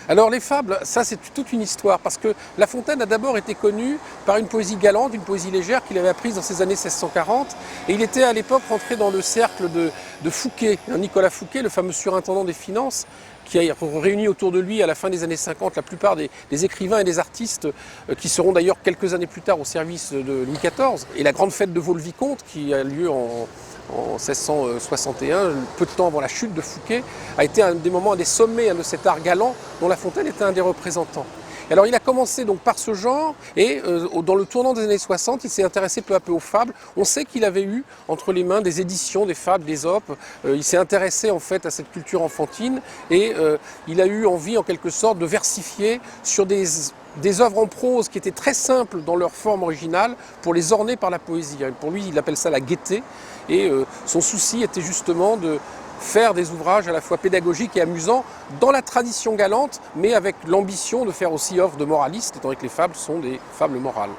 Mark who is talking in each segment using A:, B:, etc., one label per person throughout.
A: Alors les fables, ça c'est toute une histoire, parce que La Fontaine a d'abord été connu par une poésie galante, une poésie légère qu'il avait apprise dans ces années 1640, et il était à l'époque rentré dans le cercle de Fouquet, Nicolas Fouquet, le fameux surintendant des finances, qui a réuni autour de lui à la fin des années 50 la plupart des écrivains et des artistes qui seront d'ailleurs quelques années plus tard au service de Louis XIV. Et la grande fête de Vaux-le-Vicomte, qui a lieu en 1661, peu de temps avant la chute de Fouquet, a été un des sommets de cet art galant dont La Fontaine était un des représentants. Alors il a commencé donc par ce genre et dans le tournant des années 60, il s'est intéressé peu à peu aux fables. On sait qu'il avait eu entre les mains des éditions, des fables, des opes. Il s'est intéressé en fait à cette culture enfantine et il a eu envie en quelque sorte de versifier sur des œuvres en prose qui étaient très simples dans leur forme originale pour les orner par la poésie. Pour lui, il appelle ça la gaieté et son souci était justement de faire des ouvrages à la fois pédagogiques et amusants dans la tradition galante, mais avec l'ambition de faire aussi œuvre de moraliste, étant donné que les fables sont des fables morales.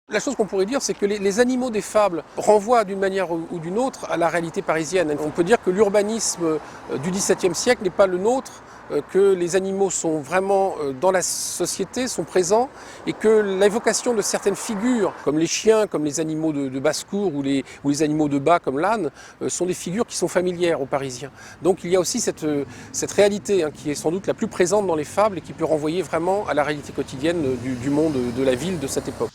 A: La chose qu'on pourrait dire, c'est que les animaux des fables renvoient d'une manière ou d'une autre à la réalité parisienne. On peut dire que l'urbanisme du XVIIe siècle n'est pas le nôtre, que les animaux sont vraiment dans la société, sont présents, et que l'évocation de certaines figures, comme les chiens, comme les animaux de basse-cour ou les animaux de bas comme l'âne, sont des figures qui sont familières aux Parisiens. Donc il y a aussi cette réalité qui est sans doute la plus présente dans les fables et qui peut renvoyer vraiment à la réalité quotidienne du monde de la ville de cette époque.